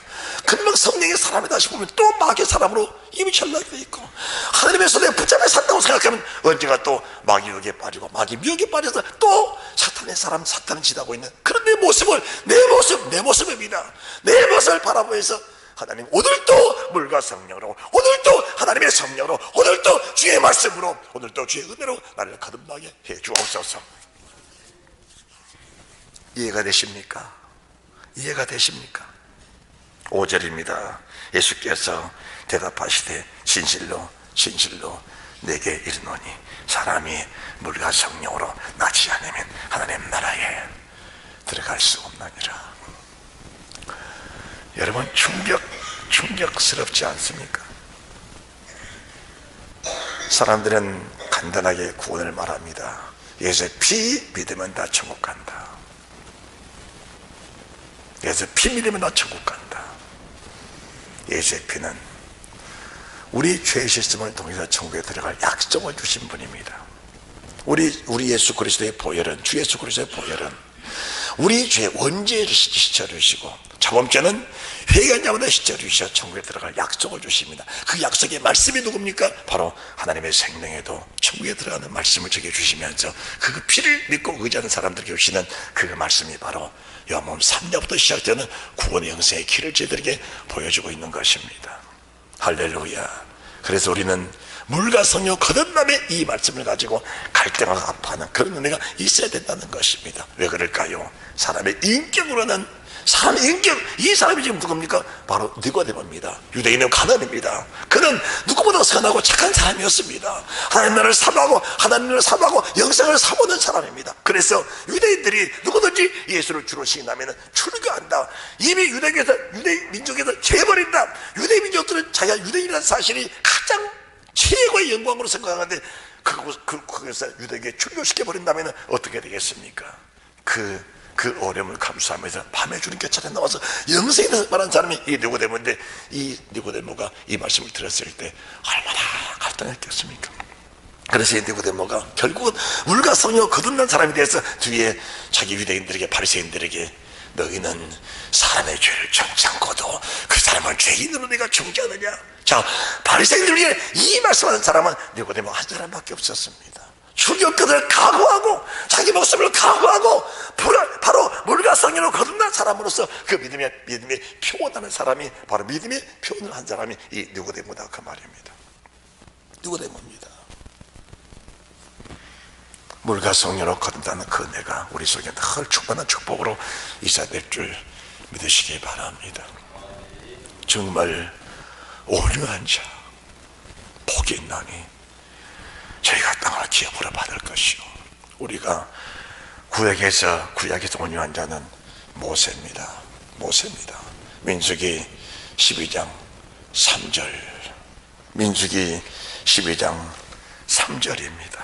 금방 성령의 사람이다 싶으면 또 마귀의 사람으로 이미 전락해 있고, 하나님의 손에 붙잡혀 산다고 생각하면 언젠가 또 마귀 유혹에 빠지고 마귀 미혹에 빠져서 또 사탄의 사람, 사탄을 지나고 있는 그런 내 모습을, 내 모습입니다. 내 모습을 바라보면서 하나님, 오늘도 물과 성령으로, 오늘도 하나님의 성령으로, 오늘도 주의 말씀으로, 오늘도 주의 은혜로 나를 거듭나게 해 주옵소서. 이해가 되십니까? 5절입니다. 예수께서 대답하시되 진실로 내게 이르노니 사람이 물과 성령으로 나지 않으면 하나님 나라에 들어갈 수 없느니라. 여러분, 충격스럽지 않습니까? 사람들은 간단하게 구원을 말합니다. 예수의 피 믿으면 다 천국 간다. 예수의 피 믿으면 다 천국 간다. 예수의 피는 우리 죄의 실습을 통해서 천국에 들어갈 약속을 주신 분입니다. 우리 예수 그리스도의 보혈은, 주 예수 그리스도의 보혈은 우리 죄의 원죄를 씻어주시고, 저번째는 회개한 자마다 씻어주셔 천국에 들어갈 약속을 주십니다. 그 약속의 말씀이 누굽니까? 바로 하나님의 생명에도 천국에 들어가는 말씀을 적게 주시면서 그 피를 믿고 의지하는 사람들에게 주시는 그 말씀이 바로 요한복음 3장부터 시작되는 구원의 영생의 길을 저희들에게 보여주고 있는 것입니다. 할렐루야. 그래서 우리는 물과 성령 거듭남의 이 말씀을 가지고 갈등하고 아파하는 그런 은혜가 있어야 된다는 것입니다. 왜 그럴까요? 사람의 인격으로는, 사람의 인격, 이 사람이 지금 누굽니까? 바로 니고데모입니다. 유대인의 가난입니다. 그는 누구보다 선하고 착한 사람이었습니다. 하나님 나라를 사모하고 영생을 사모하는 사람입니다. 그래서 유대인들이 누구든지 예수를 주로 시인하면 출교한다. 이미 유대 민족에서 재버린다. 유대 민족들은 자기가 유대인이라는 사실이 가장 최고의 영광으로 생각하는데, 그것을 유대교에 출교시켜버린다면 어떻게 되겠습니까? 그 어려움을 감수하면서 밤에 주님께 찾아 나와서 영생에 대해서 말하는 사람이 이 니고데모인데, 이 니고데모가 이 말씀을 들었을 때 얼마나 갈등했겠습니까? 그래서 이 니고데모가 결국은 물과 성령으로 거듭난 사람이 돼서 뒤에 자기 유대인들에게, 바리새인들에게, 너희는 사람의 죄를 정치 않고도 그 사람을 죄인으로 내가 정죄하느냐? 자, 바리새인들 중에 이 말씀하는 사람은 니고데모 한 사람밖에 없었습니다. 출교권을 각오하고 자기 목숨을 각오하고 바로 물과 성령으로 거듭난 사람으로서 그 믿음의 표현하는 사람이, 바로 믿음의 표현을 한 사람이 이 니고데모다, 그 말입니다. 니고데모입니다. 물과 성령으로 거듭나는 그 은혜가 우리 속에 늘 충만한 축복으로 있어야 될 줄 믿으시기 바랍니다. 정말 온유한 자, 복이 있나니 저희가 땅을 기업으로 받을 것이요. 우리가 구약에서 온유한 자는 모세입니다. 민수기 12장 3절, 민수기 12장 3절입니다.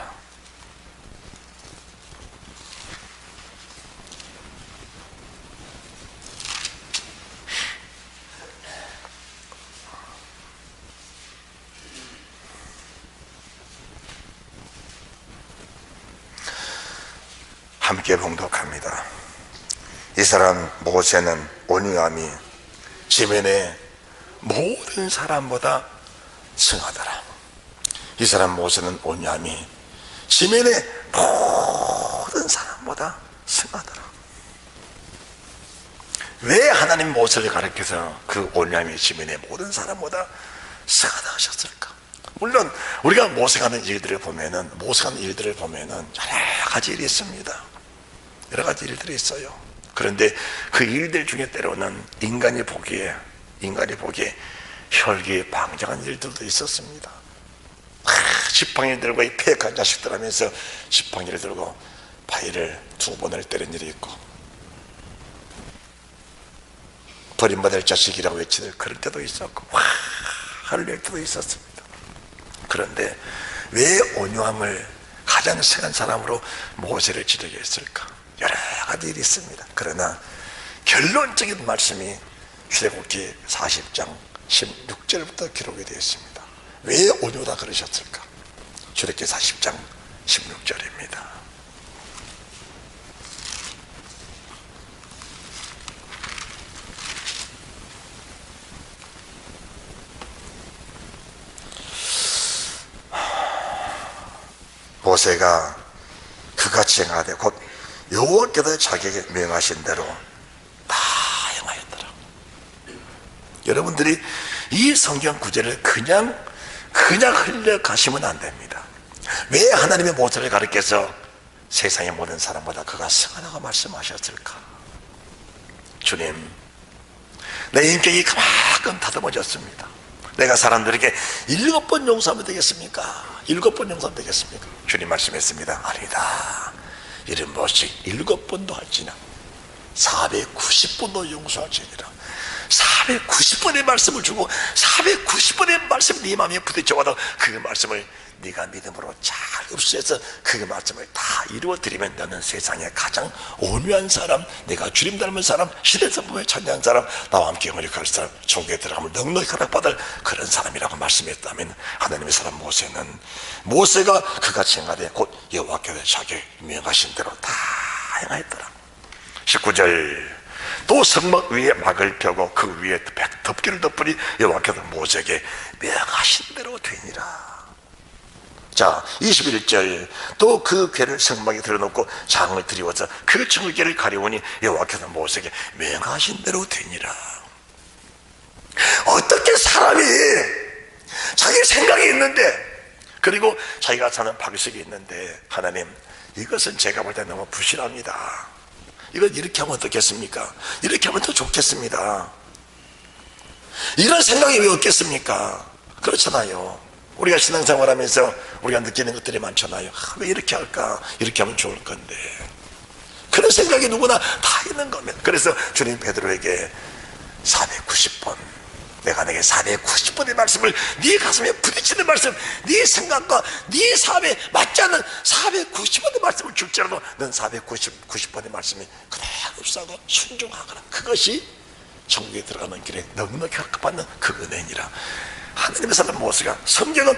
함께 봉독합니다. 이 사람 모세는 온유함이 지면의 모든 사람보다 승하더라. 이 사람 모세는 온유함이 지면의 모든 사람보다 승하더라. 왜 하나님 모세를 가르쳐서 그 온유함이 지면의 모든 사람보다 승하다 하셨을까? 물론 우리가 모세가 하는 일들을 보면은 여러 가지 일이 있습니다. 여러 가지 일들이 있어요. 그런데 그 일들 중에 때로는 인간이 보기에 혈기방장한 일들도 있었습니다. 지팡이를 들고 이 폐역한 자식들 하면서 지팡이를 들고 바위를 2번을 때린 일이 있고, 버림받을 자식이라고 외치는 그럴 때도 있었고, 화를 낼 때도 있었습니다. 그런데 왜 온유함을 가장 선한 사람으로 모세를 지르게 했을까? 여러 가지 일이 있습니다. 그러나 결론적인 말씀이 출애굽기 40장 16절부터 기록이 되어 있습니다. 왜 온유다 그러셨을까? 출애굽기 40장 16절입니다. 모세가 그같이 행하되 곧 여호와께서 자기에게 명하신 대로 다 행하였더라. 여러분들이 이 성경 구절을 그냥 흘려가시면 안 됩니다. 왜 하나님의 모세를 가르쳐서 세상의 모든 사람보다 그가 승하다고 말씀하셨을까? 주님, 내 인격이 그만큼 다듬어졌습니다. 내가 사람들에게 7번 용서하면 되겠습니까? 7번 용서하면 되겠습니까? 주님 말씀했습니다. 아니다. 70번씩 7번도 할지나 490번도 용서할지니라. 490번의 말씀을 주고 490번의 말씀 네 마음에 부딪혀와도 그 말씀을 네가 믿음으로 잘 흡수해서 그 말씀을 다 이루어드리면 너는 세상에 가장 온유한 사람, 내가 주님 닮은 사람, 시대선포에 찬양한 사람, 나와 함께 영원히 갈 사람, 천국에 들어가면 넉넉히 허락받을 그런 사람이라고 말씀했다면, 하나님의 사람 모세가 그같이 행하되 곧 여호와께서 자기 명하신 대로 다 행하였더라. 19절, 또 성막 위에 막을 펴고 그 위에 덮개를 덮으니 여호와께서 모세에게 명하신 대로 되니라. 자, 21절, 또 그 궤를 성막에 들어놓고 장을 들이워서 그 청결을 가려우니 여호와께서 모세에게 명하신 대로 되니라. 어떻게 사람이 자기 생각이 있는데, 그리고 자기가 사는 방식이 있는데, 하나님, 이것은 제가 볼 때 너무 부실합니다. 이건 이렇게 하면 어떻겠습니까? 이렇게 하면 더 좋겠습니다. 이런 생각이 왜 없겠습니까? 그렇잖아요. 우리가 신앙생활하면서 우리가 느끼는 것들이 많잖아요. 왜 이렇게 할까? 이렇게 하면 좋을 건데. 그런 생각이 누구나 다 있는 겁니다. 그래서 주님 베드로에게 490번, 내가 내게 490번의 말씀을, 네 가슴에 부딪히는 말씀, 네 생각과 네 삶에 맞지 않는 490번의 말씀을 줄지라도 넌 490번의 말씀이 그대로 흡수하고 순종하거나, 그것이 천국에 들어가는 길에 넉넉히 허락받는 그 은혜니라. 하나님의 사람 모세가, 성경은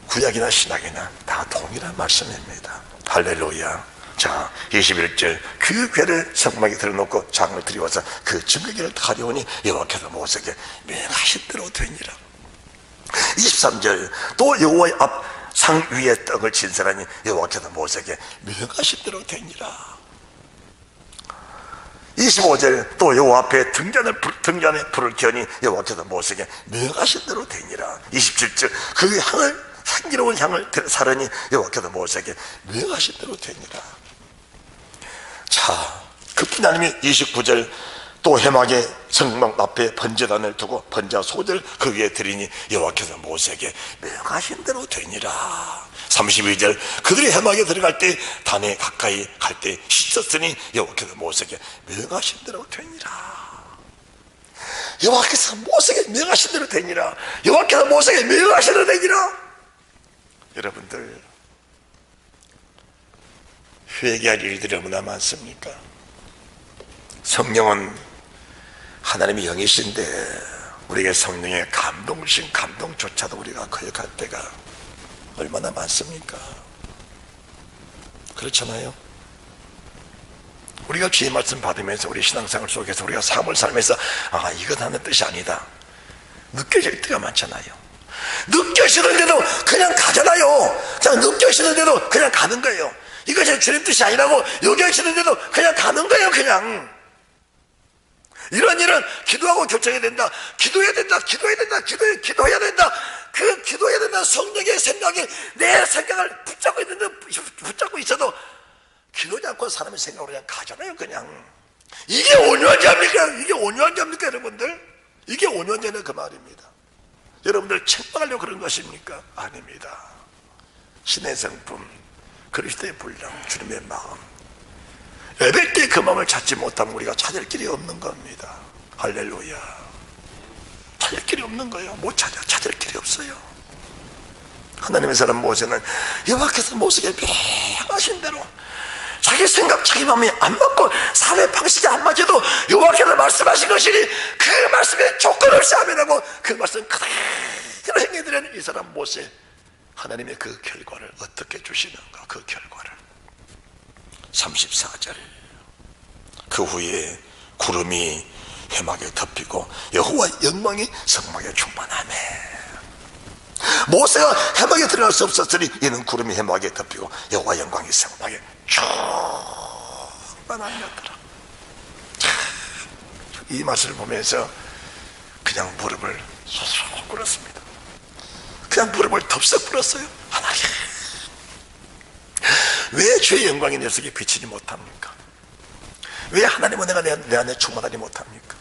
구약이나 신약이나 다 동일한 말씀입니다. 할렐루야. 자, 21절, 그 궤를 성막에 들어놓고 장을 들이워서 그 증거기를 가려우니 여호와께서 모세에게 명하신 대로 되니라. 23절, 또 여호와의 앞 상 위에 떡을 진설하니 여호와께서 모세에게 명하신 대로 되니라. 25절, 또 여호와 앞에 등잔에 불을 켜니 여호와께서 모세에게 명하신 대로 되니라. 27절, 그 향기로운 향을 사르니 여호와께서 모세에게 명하신 대로 되니라. 자, 그뿐이 아니면 29절, 또 해막의 성막 앞에 번제단을 두고 번제와 소를 그 위에 드리니 여호와께서 모세에게 명하신 대로 되니라. 32절, 그들이 해막에 들어갈 때 단에 가까이 갈 때 씻었으니 여호와께서 모세에게 명하신 대로 되니라. 여호와께서 모세에게 명하신 대로 되니라. 여호와께서 모세에게 명하신 대로 되니라. 여러분들, 회개할 일들이 얼마나 많습니까? 성령은 하나님의 영이신데 우리에게 성령의 감동신 감동조차도 우리가 거역할 때가 얼마나 많습니까? 그렇잖아요. 우리가 주의 말씀 받으면서 우리 신앙생활 속에서 우리가 삶을 살면서 이것 하는 뜻이 아니다 느껴질 때가 많잖아요. 느껴지는데도 그냥 가잖아요. 그냥 느껴지는데도 그냥 가는 거예요. 이것이 주님 뜻이 아니라고 여겨지는데도 그냥 가는 거예요. 그냥 이런 일은 기도하고 결정해야 된다. 기도해야 된다. 기도해야 된다. 기도해야 된다. 그 기도해야 된다. 성령의 생각이 내 생각을 붙잡고 있어도 기도하지 않고 사람의 생각으로 그냥 가잖아요. 그냥 이게 온유한 자입니까? 이게 온유한 자입니까? 여러분들, 이게 온유한 자는 그 말입니다. 여러분들 책망하려고 그런 것입니까? 아닙니다. 신의 성품, 그리스도의 분량, 주님의 마음, 예배 때 그 마음을 찾지 못하면 우리가 찾을 길이 없는 겁니다. 할렐루야. 찾을 길이 없는 거예요. 못 찾을 길이 없어요. 하나님의 사람 모세는 여호와께서 모세에게 명하신 대로 자기 생각, 자기 마음이 안 맞고 삶의 방식이 안 맞아도 여호와께서 말씀하신 것이니 그 말씀에 조건 없이 하면하고 그 말씀 그대로 행해드리는 이 사람 모세, 하나님의 그 결과를 어떻게 주시는가? 그 결과를 34절, 그 후에 구름이 회막에 덮이고 여호와의 영광이 성막에 충만하매. 모세가 회막에 들어갈 수 없었으니 이는 구름이 회막에 덮이고 여호와의 영광이 성막에 충만하였더라. 이 맛을 보면서 그냥 무릎을 소스로 꿇었습니다. 그냥 무릎을 덥석 꿇었어요. 하나님, 왜 주의 영광이 내 속에 비치지 못합니까? 왜 하나님은 내 안에 충만하지 못합니까?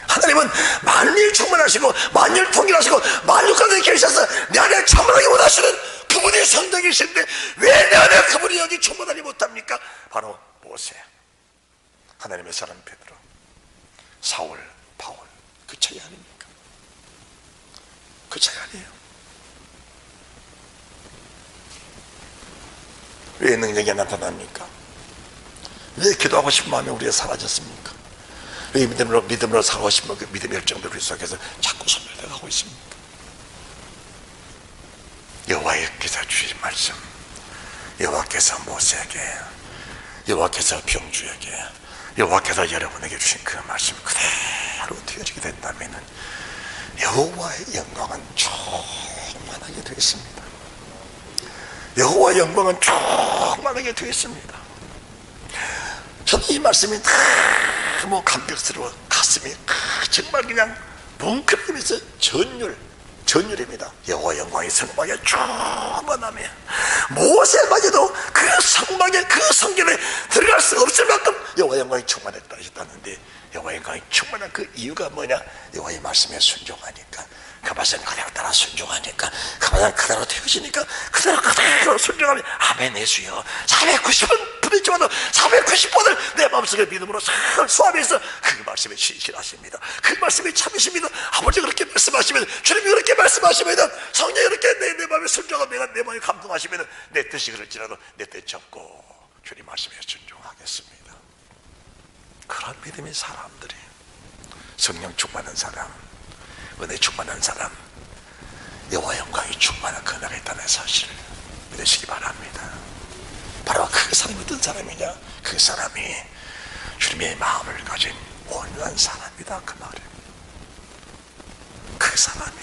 하나님은 만일 충만하시고 만일 통일하시고 만일 가운데 계셔서 내 안에 충만하게 원하시는 그분이 성령이신데 왜 내 안에 그분이 여기 충만하지 못합니까? 바로 모세, 하나님의 사람 베드로, 사울, 바울, 그 차이 아닙니까? 그 차이 아니에요. 왜 능력이 나타납니까? 왜 기도하고 싶은 마음이 우리가 사라졌습니까? 왜 믿음으로 살고 싶은 그 믿음의 열정도 우리 속에서 자꾸 소멸되어 가고 있습니까? 여호와께서 주신 말씀, 여호와께서 모세에게, 여호와께서 병주에게, 여호와께서 여러분에게 주신 그 말씀 그대로 되어지게 된다면 여호와의 영광은 충만하게 되겠습니다. 여호와의 영광은 충만하게 되겠습니다. 저는 이 말씀이 너무 감격스러워 가슴이 정말 그냥 뭉클하면서 전율입니다. 여호와의 영광이 성막에 충만하며 모세마저도 그 성막에 그 성전에 들어갈 수 없을 만큼 여호와의 영광이 충만했다 하셨다는데, 여호와의 영광이 충만한 그 이유가 뭐냐? 여호와의 말씀에 순종하니까, 그 말씀 그대로 따라 순종하니까, 그 말씀 그대로 되어지니까 그대로 순종하면 아멘 예수여 490번 부딪혀도 490번을 내 마음속에 믿음으로 수하면서 그 말씀에 신실하십니다. 그 말씀에 참으십니다. 아버지가 그렇게 말씀하시면, 주님이 그렇게 말씀하시면, 성령이 그렇게 내 마음에 순종하고 내가 내 마음에 감동하시면 내 뜻이 그럴지라도 내 뜻 접고 주님 말씀에 순종하겠습니다. 그런 믿음의 사람들이, 성령 충만한 사람, 은혜 충만한 사람, 여호와의 영광이 충만한 그날에 있다는 사실을 믿으시기 바랍니다. 바로 그 사람이 어떤 사람이냐? 그 사람이 주님의 마음을 가진 온유한 사람이다, 그 말이에요. 그 사람이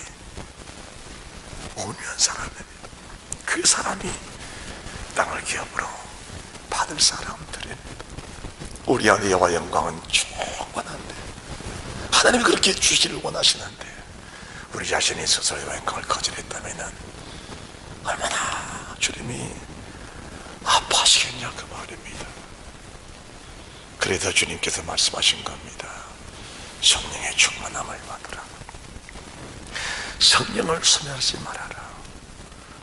온유한 사람입니다. 그 사람이 땅을 기업으로 받을 사람들입니다. 우리 안에 여호와의 영광은 충만한데, 하나님이 그렇게 주시를 원하시는데 우리 자신이 스스로 여호와의 영광을 거절했다면 얼마나 주님이 아파하시겠냐, 그 말입니다. 그래서 주님께서 말씀하신 겁니다. 성령의 충만함을 받으라. 성령을 소멸하지 말아라.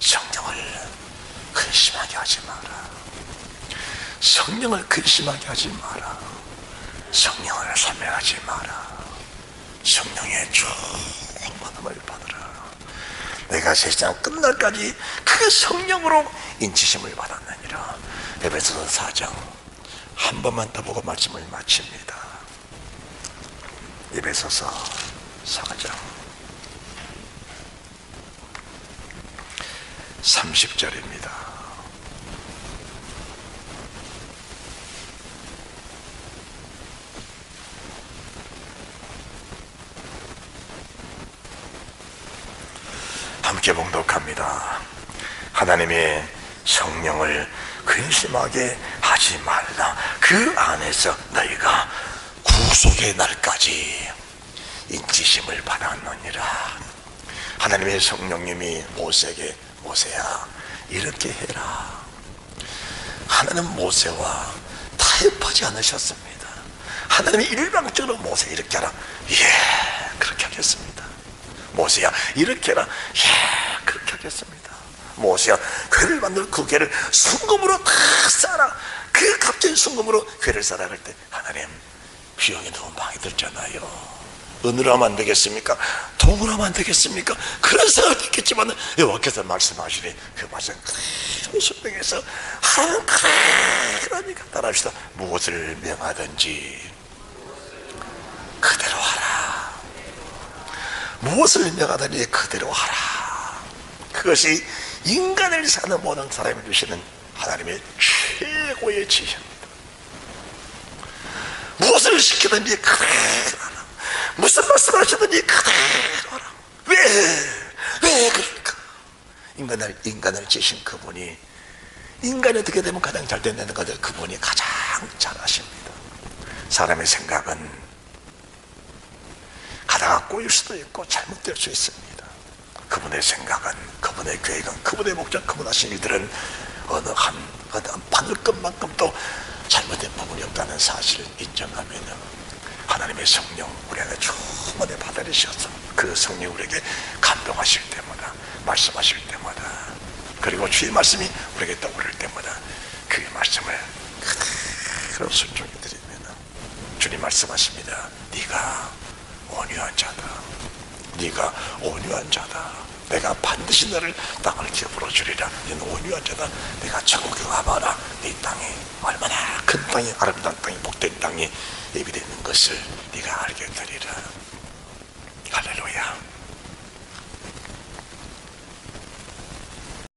성령을 근심하게 하지 마라. 성령을 근심하게 하지 마라. 성령을 소멸하지 마라. 성령의 충만함을 받으라. 내가 세상 끝날까지 그 성령으로 인치심을 받았느니라. 에베소서 4장 한 번만 더 보고 말씀을 마칩니다. 에베소서 4장 30절입니다. 함께 봉독합니다. 하나님의 성령을 근심하게 하지 말라. 그 안에서 너희가 구속의 날까지 인치심을 받았느니라. 하나님의 성령님이 모세에게 모세야 이렇게 해라. 하나님 모세와 타협하지 않으셨습니다. 하나님이 일방적으로 모세 이렇게 하라. 예, 그렇게 하겠습니다. 모세야 이렇게 해라. 예, 그렇게 하겠습니다. 모세야 궤를 만들 그 궤를 순금으로 다 쌓아라. 그 값진 순금으로 궤를 쌓아라 할 때 하나님 비용이 너무 많이 들잖아요. 은으로 하면 안 되겠습니까? 동으로 하면 안 되겠습니까? 그런 생각도 있겠지만 여호와께서 말씀하시니 그 말씀 큰 순명에서 하나님 그러니까 따라합시다. 무엇을 명하든지 그대로 하라. 무엇을 명하든지 그대로 하라. 그것이 인간을 사는 모든 사람이 주시는 하나님의 최고의 지혜입니다. 무엇을 시키든지 그대로 하라. 무슨 말씀을 하시든지 그대로 하라. 왜 그럴까? 인간을 지신 그분이 인간이 어떻게 되면 가장 잘 된다는 것을 그분이 가장 잘 아십니다. 사람의 생각은 가다가 꼬일 수도 있고 잘못될 수 있습니다. 그분의 생각은, 그분의 계획은, 그분의 목적, 그분 하신 일들은 어느 바늘끝만큼도 잘못된 부분이 없다는 사실을 인정하면 하나님의 성령 우리 안에 충만히 받아들이셔서 그 성령 우리에게 감동하실 때마다, 말씀하실 때마다, 그리고 주의 말씀이 우리에게 떠오를 때마다 그 말씀을 그대로 순종해 드리면 주님 말씀하십니다. 네가 온유한 자다. 네가 온유한 자다. 내가 반드시 너를 땅을 기업으로 주리라. 너는 온유한 자다. 내가 천국에 가봐라. 네 땅이 얼마나 큰 땅이, 아름다운 땅이, 복된 땅이 예비되어 있는 것을 네가 알게 되리라.